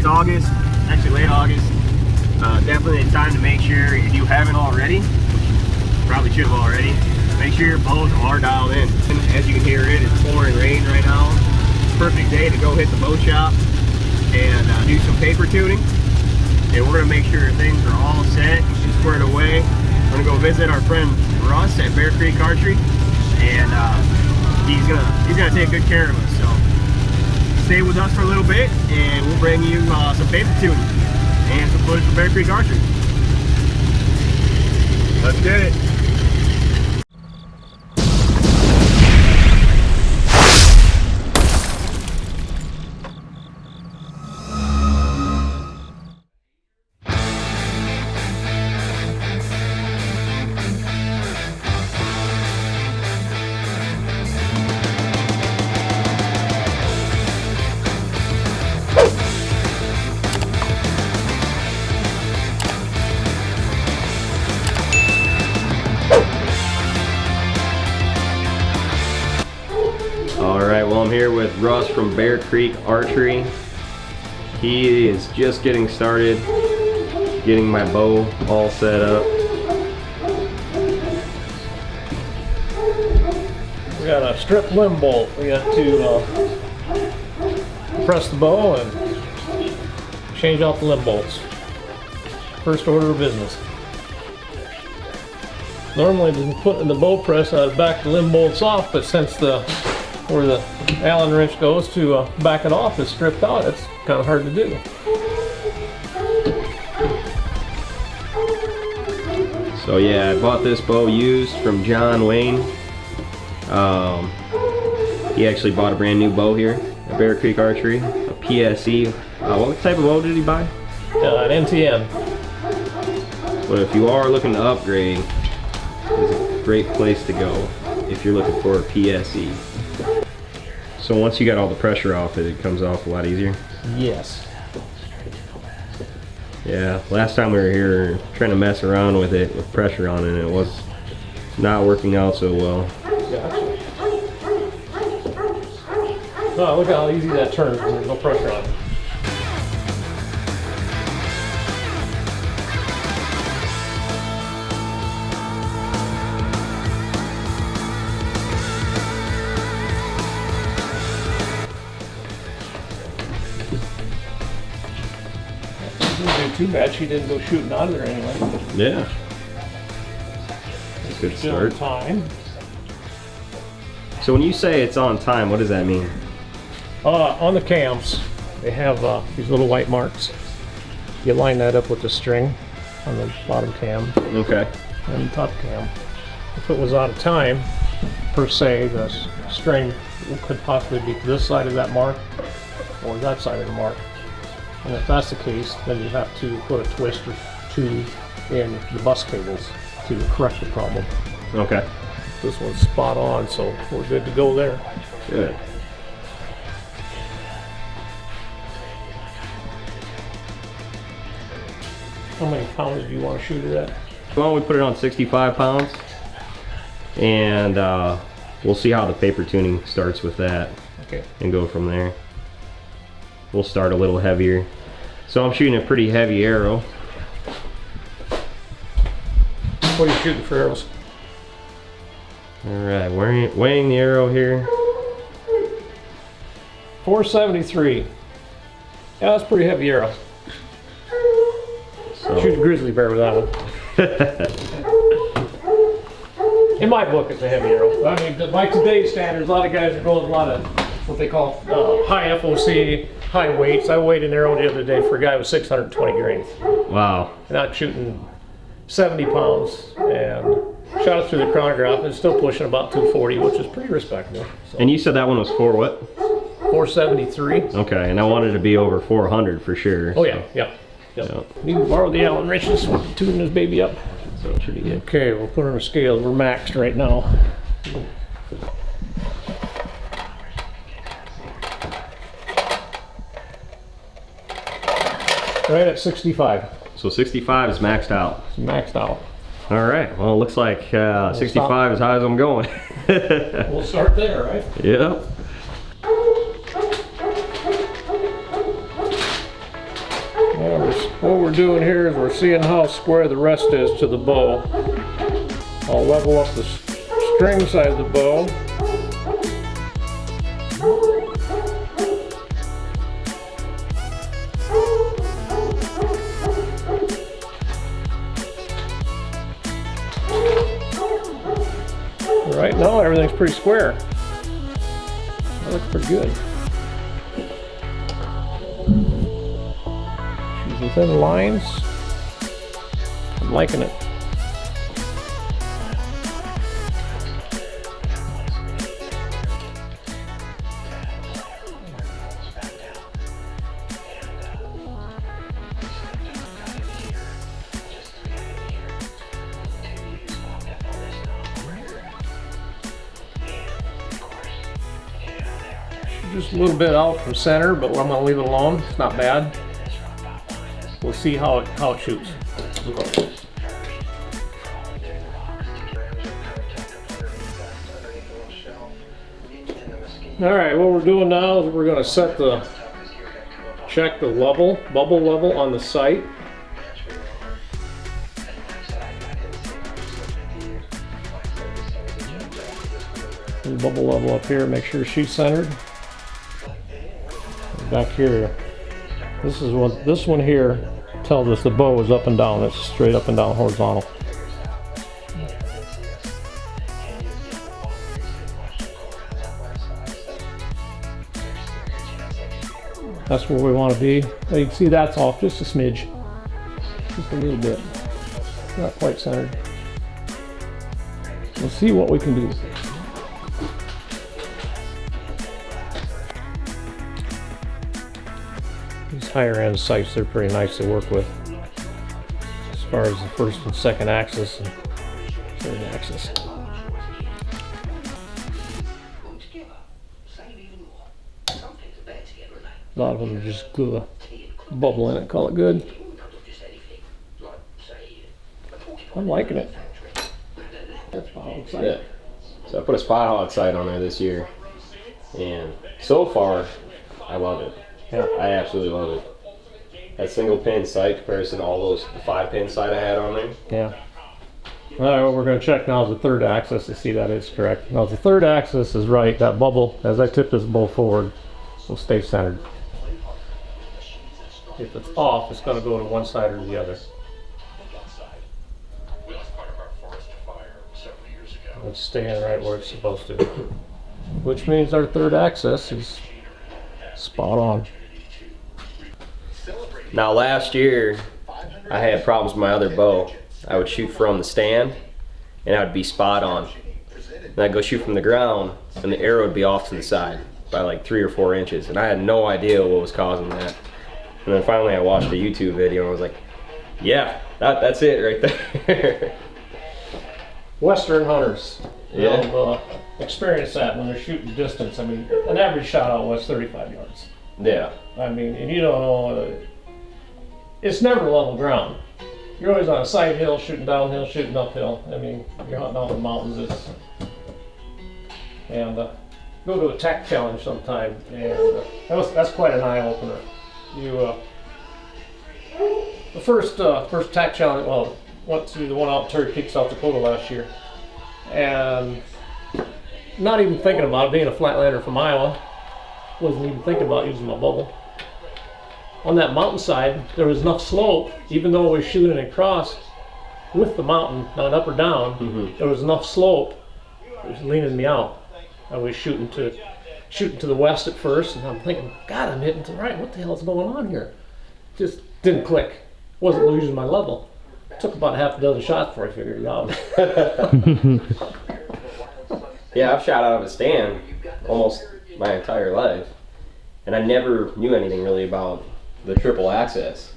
It's August, actually late August. Definitely a time to make sure, if you haven't already, which you probably should have already, make sure your bows are dialed in. And as you can hear, it is pouring rain right now. Perfect day to go hit the bow shop and do some paper tuning. And we're gonna make sure things are all set and squared away. We're gonna go visit our friend Russ at Bear Creek Archery, and he's gonna take good care of us. So stay with us for a little bit, and we'll bring you some paper tuning and some footage from Bear Creek Archery. Let's get it. Alright, well, I'm here with Russ from Bear Creek Archery. He is just getting started, getting my bow all set up. We got a strip limb bolt. We got to press the bow and change out the limb bolts. First order of business. Normally, putting the bow press, I'd back the limb bolts off, but since where the Allen wrench goes to back it off is stripped out, it's kind of hard to do. So yeah, I bought this bow used from John Wayne. He actually bought a brand new bow here at Bear Creek Archery, a PSE. What type of bow did he buy? An NTN. But if you are looking to upgrade, it's a great place to go if you're looking for a PSE. So once you got all the pressure off it comes off a lot easier? Yes. Yeah, last time we were here trying to mess around with it with pressure on it, and it was not working out so well. Gotcha. Oh, look how easy that turns when there's no pressure on it. Too bad she didn't go shooting out of there anyway. Yeah. Good start. On time. So when you say it's on time, what does that mean? On the cams, they have these little white marks. You line that up with the string on the bottom cam. Okay. And the top cam. If it was out of time, per se, the string could possibly be to this side of that mark or that side of the mark. And if that's the case, then you have to put a twist or two in the bus cables to correct the problem. Okay. This one's spot on, so we're good to go there. Good. How many pounds do you want to shoot it at? Well, we put it on 65 pounds, and we'll see how the paper tuning starts with that. Okay. And go from there. We'll start a little heavier. So I'm shooting a pretty heavy arrow. What are you shooting for arrows? Alright, weighing the arrow here. 473. Yeah, that's a pretty heavy arrow. So. Shoot a grizzly bear with that one. In my book, it's a heavy arrow. I mean, by today's standards, a lot of guys are going a lot of what they call high FOC, high weights. I weighed an arrow the other day for a guy with 620 grains. Wow. And I'm shooting 70 pounds and shot it through the chronograph. It's still pushing about 240, which is pretty respectable. So. And you said that one was for what? 473. Okay, and I wanted to be over 400 for sure. Oh yeah, yeah. Yep. You can borrow the Allen wrenches to tune this baby up. So it should be good. Okay, we'll put on a scale. We're maxed right now. Right at 65. So 65 is maxed out. It's maxed out. All right. Well, it looks like 65 is as high as I'm going. We'll start there, right? Yep. What we're doing here is we're seeing how square the rest is to the bow. I'll level up the string side of the bow. Right now everything's pretty square. That looks pretty good. She's within the lines. I'm liking it. Just a little bit out from center, but I'm going to leave it alone. It's not bad. We'll see how it shoots. Alright, what we're doing now is we're going to check the bubble level on the sight. The bubble level up here, make sure she's centered. Back here, this one here tells us the bow is up and down. It's straight up and down horizontal. That's where we want to be. Now you can see that's off just a smidge, just a little bit, not quite centered. We'll see what we can do. These higher end sights, they're pretty nice to work with as far as the first and second axis and third axis. A lot of them just glue a bubble in it, call it good. I'm liking it. Yeah. So I put a spot hog sight on there this year, and so far I love it. Yeah. I absolutely love it. That single pin sight comparison to all the 5-pin sight I had on there. Yeah. All right, what we're going to check now is the third axis to see that it's correct. Now if the third axis is right, that bubble, as I tip this bow forward, will stay centered. If it's off, it's going to go to one side or the other. It's staying right where it's supposed to. Which means our third axis is spot on. Now last year, I had problems with my other bow. I would shoot from the stand, and I would be spot on. And I'd go shoot from the ground, and the arrow would be off to the side by like 3 or 4 inches, and I had no idea what was causing that. And then finally I watched a YouTube video and I was like, yeah, that's it right there. Western hunters, Yeah. they'll experience that when they're shooting distance. I mean, an average shot out was 35 yards. Yeah. I mean, and you don't know, it's never level ground. You're always on a side hill, shooting downhill, shooting uphill. I mean, you're hunting out in the mountains. And go to a tack challenge sometime, and that's quite an eye opener. The first tack challenge, well, went to the one out in Turkey Peak, South Dakota last year, and not even thinking about it, being a flatlander from Iowa, wasn't even thinking about using my bubble. On that mountainside, there was enough slope, even though we were shooting across with the mountain, not up or down, there was enough slope, it was leaning me out. I was shooting to the west at first, and I'm thinking, God, I'm hitting to the right, what the hell is going on here? Just didn't click. Wasn't losing my level. Took about half a dozen shots before I figured it out. Yeah, I've shot out of a stand almost my entire life, and I never knew anything really about the triple axis.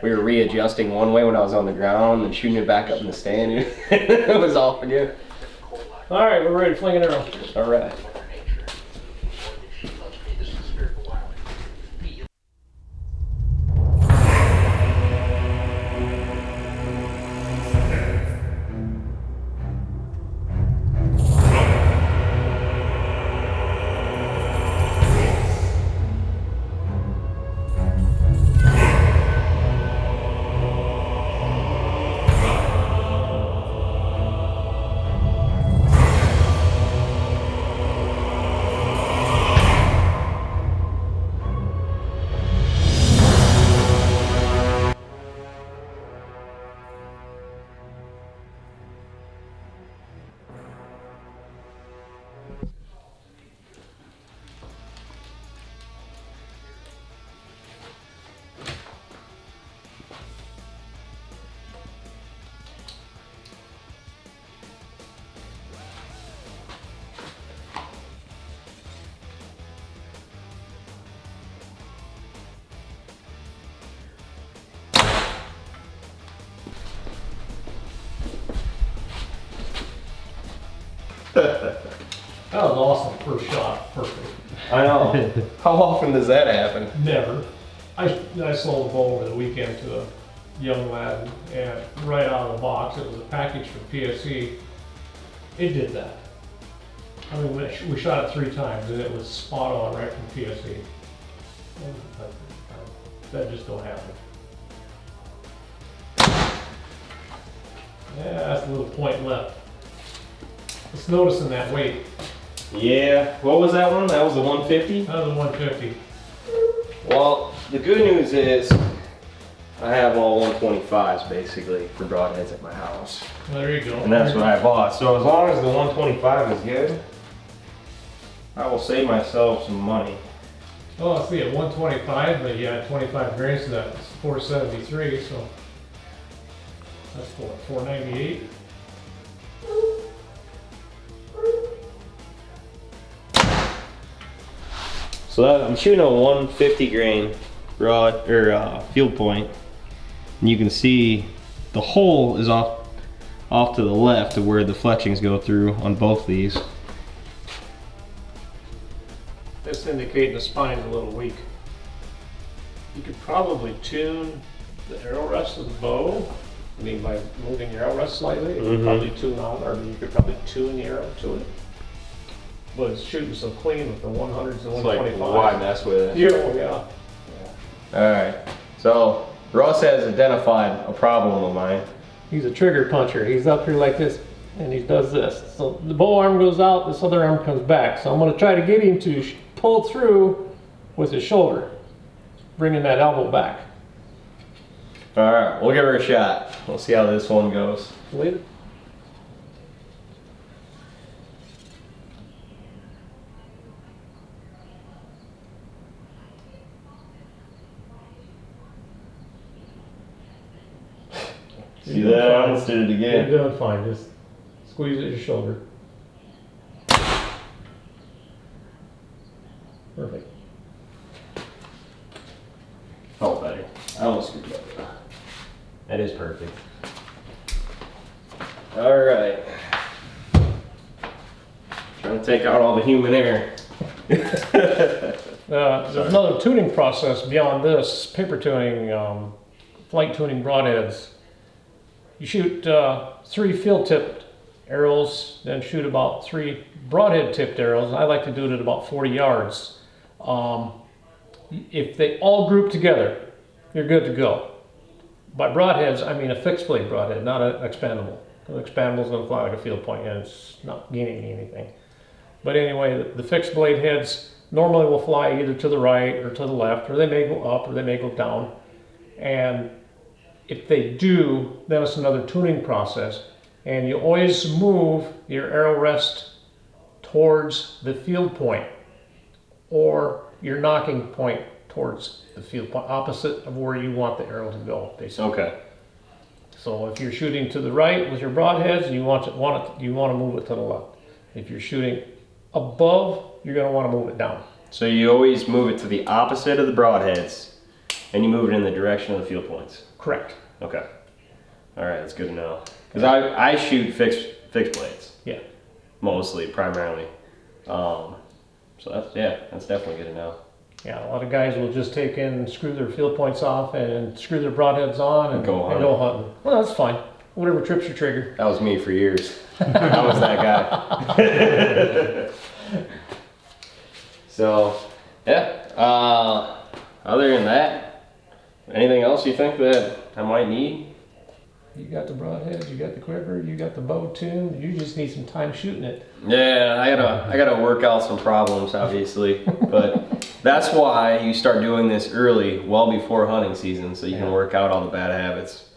We were readjusting one way when I was on the ground and shooting it back up in the stand. It was off again. All right, we're ready to fling an arrow. All right. That was awesome. First shot, perfect. I know. How often does that happen? Never. I sold a bow over the weekend to a young lad, and right out of the box, it was a package from PSE. It did that. I mean, we shot it 3 times, and it was spot on right from PSE. That just don't happen. Yeah, that's a little point left. Just noticing that weight. Yeah. What was that one? That was the 150? That was a 150. Well, the good news is I have all 125s basically for broadheads at my house. Well, there you go. And that's what I bought. So as long as the 125 is good, I will save myself some money. Oh, I see at 125, but you had 25 grains, so that's 473, so that's what, 498? So I'm shooting a 150 grain rod or field point, and you can see the hole is off to the left of where the fletchings go through on both these. That's indicating the spine's a little weak. You could probably tune the arrow rest of the bow. I mean, by moving your arrow rest slightly, you could probably tune on, or you could probably tune the arrow to it. But it's shooting so clean with the 100s and 125s. Why mess with it? Yeah. Alright, so Russ has identified a problem of mine. He's a trigger puncher. He's up here like this, and he does this. So the bow arm goes out, this other arm comes back. So I'm going to try to get him to pull through with his shoulder, bringing that elbow back. Alright, we'll give her a shot. We'll see how this one goes. Leave it. See that? I almost did it again. You're doing fine. Just squeeze at your shoulder. Perfect. Oh, better. I almost screwed up. That is perfect. Alright. Trying to take out all the human error. There's another tuning process beyond this, paper tuning, flight tuning broadheads. You shoot 3 field-tipped arrows, then shoot about 3 broadhead-tipped arrows. I like to do it at about 40 yards. If they all group together, you're good to go. By broadheads, I mean a fixed blade broadhead, not an expandable. An expandable is going to fly like a field point, and it's not gaining anything. But anyway, the fixed blade heads normally will fly either to the right or to the left, or they may go up or they may go down. And if they do, then it's another tuning process. And you always move your arrow rest towards the field point, or your knocking point towards the field point, opposite of where you want the arrow to go, basically. Okay. So if you're shooting to the right with your broadheads, you want to move it to the left. If you're shooting above, you're going to want to move it down. So you always move it to the opposite of the broadheads, and you move it in the direction of the field points. Correct. Okay. All right, that's good to know. Because I shoot fixed blades. Yeah. Mostly, primarily. So that's definitely good to know. Yeah, a lot of guys will just take in and screw their field points off and screw their broadheads on and go hunting. Well, that's fine. Whatever trips your trigger. That was me for years. I was that guy. So, yeah. Other than that, anything else you think that I might need? You got the broadheads, you got the quiver, you got the bow tuned. You just need some time shooting it. Yeah, I gotta work out some problems, obviously, but that's why you start doing this early, well before hunting season, so you can work out all the bad habits.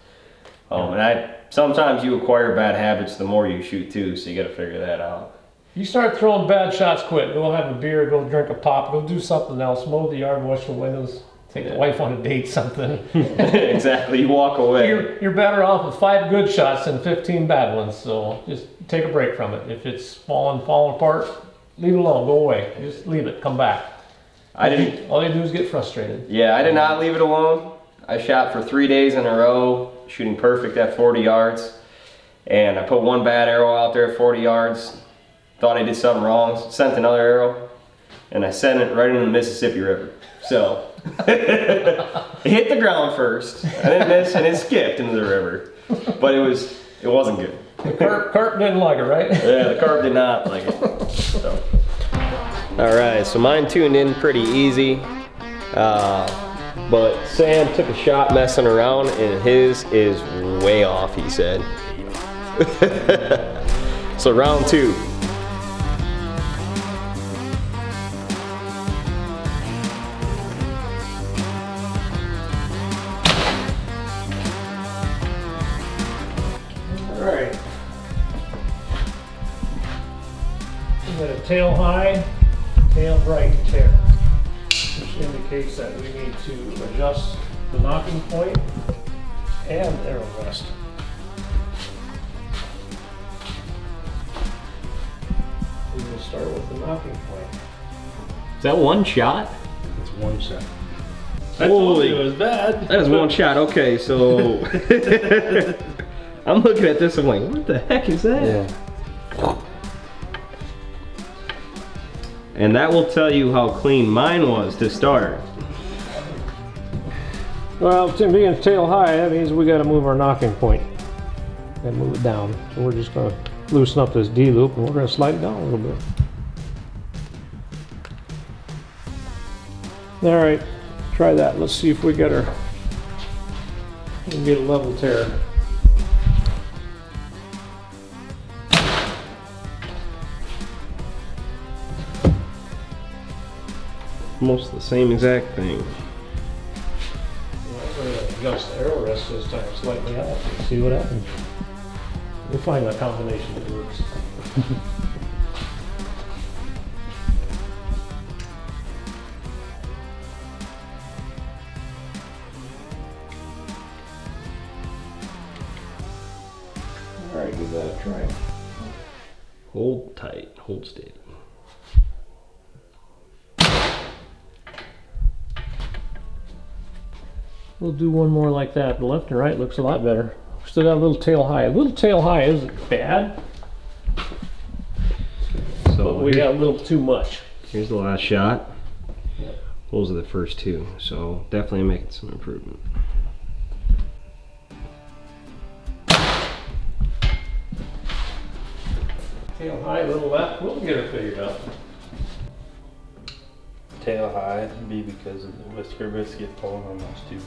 And sometimes you acquire bad habits the more you shoot too, so you gotta figure that out. You start throwing bad shots, quit. Go have a beer, go drink a pop, go do something else, mow the yard, wash the windows, take the wife on a date, something. Exactly, you walk away. You're better off with 5 good shots than 15 bad ones, so just take a break from it. If it's falling apart, leave it alone, go away. Just leave it, come back. All you do is get frustrated. Yeah, I did not leave it alone. I shot for 3 days in a row, shooting perfect at 40 yards. And I put one bad arrow out there at 40 yards. thought I did something wrong, sent another arrow, and I sent it right into the Mississippi River. So, it hit the ground first, I didn't miss, and it skipped into the river. But it wasn't good. The carp didn't like it, right? Yeah, the carp did not like it. So. Alright, so mine tuned in pretty easy. But Sam took a shot messing around, and his is way off, he said. So round 2. Alright. We got a tail high, tail right tear, which indicates that we need to adjust the knocking point and arrow rest. We will start with the knocking point. Is that one shot? It's one shot. I told you it was bad. That is one shot, okay, so... I'm looking at this, I'm like, what the heck is that? Yeah. And that will tell you how clean mine was to start. Well, being tail high, that means we got to move our knocking point and move it down. So we're just going to loosen up this D loop and we're going to slide it down a little bit. All right, try that. Let's see if we get we can get a level tear. Almost the same exact thing. Well, we're going to adjust the arrow rest this time slightly out and see what happens. We'll find a combination that works. All right, give that a try. Hold tight, hold steady. We'll do one more like that. The left and right looks a lot better. Still got a little tail high. A little tail high isn't bad, So but we got a little too much. here's the last shot. Those are the first 2, so definitely making some improvement. Tail high, a little left. We'll get it figured out. Tail high would be because of the whisker biscuit pulling on those 2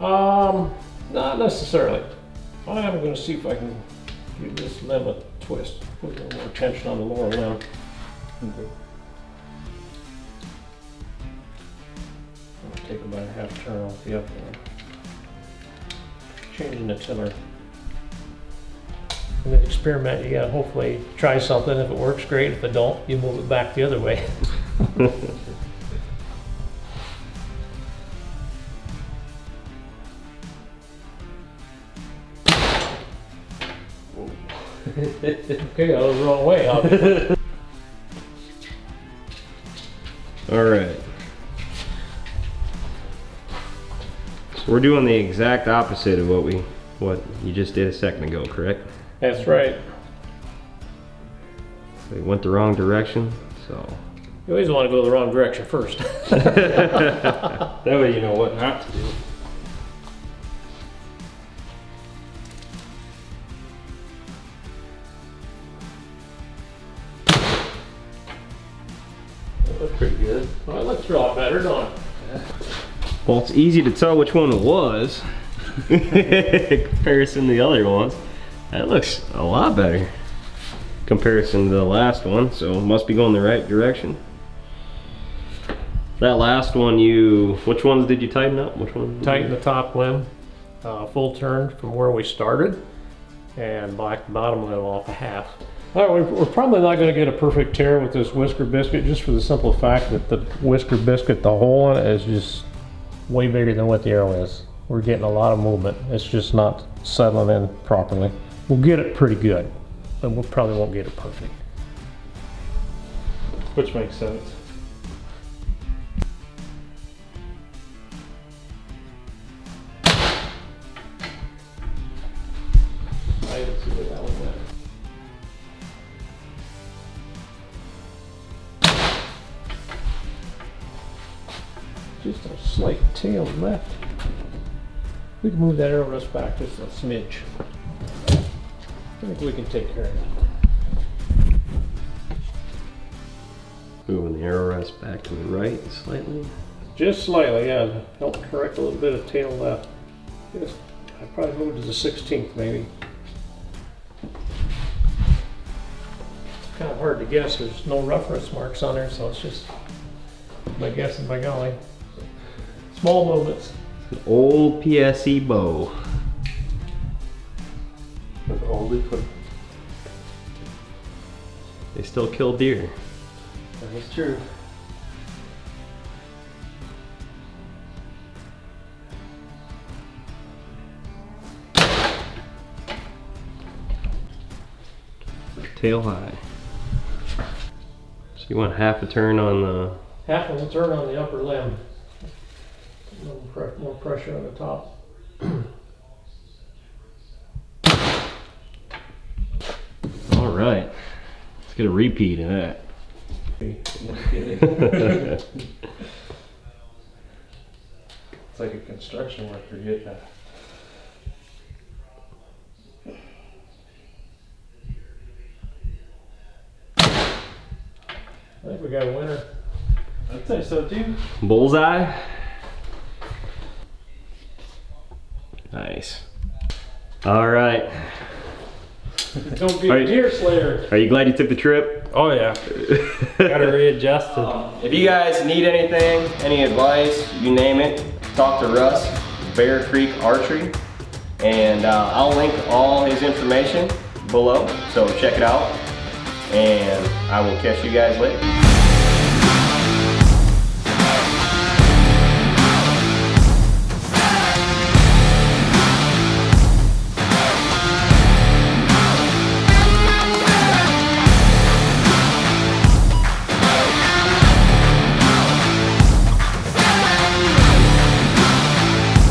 bottom. Not necessarily. I'm going to see if I can give this limb a twist. Put a little more tension on the lower limb. Okay. I'll take about a half turn off the up one. Changing the tiller. And then experiment. You got to hopefully try something. If it works, great. If it don't, you move it back the other way. Okay, I was the wrong way. All right. So we're doing the exact opposite of what you just did a second ago, correct? That's right. They went the wrong direction, so. You always want to go the wrong direction first. That way you know what not to do. That looked pretty good. Well, it looks a lot better, don't it? Well, it's easy to tell which one it was in comparison to the other ones. That looks a lot better comparison to the last one, so it must be going the right direction. That last one, which ones did you tighten up? Which one? Tighten the top limb, full turn from where we started, and black the bottom limb off a half. All right, we're probably not going to get a perfect tear with this whisker biscuit, just for the simple fact that the whisker biscuit, the hole in it is just way bigger than what the arrow is. We're getting a lot of movement. It's just not settling in properly. We'll get it pretty good, but we probably won't get it perfect. Which makes sense. I didn't see where that one went. slight tail left. We can move that arrow rest back just a smidge. I think we can take care of that. Moving the arrow rest back to the right slightly. Just slightly, yeah. Help correct a little bit of tail left. Just, I probably moved to the 16th maybe. Kind of hard to guess. There's no reference marks on there, so it's just by guessing by golly. Small movements. An old PSE bow. Old equipment. They still kill deer. That's true. Tail high. So you want half a turn on the... Half of the turn on the upper limb. A little more pressure on the top. All right. Let's get a repeat of that. It's like a construction worker getting that. I think we got a winner. I'd say so too. Bullseye. Nice. All right. Don't be a deer slayer. Are you glad you took the trip? Oh yeah. Gotta readjust it. If you guys need anything, any advice, you name it, talk to Russ, Bear Creek Archery, and I'll link all his information below, so check it out, and I will catch you guys later.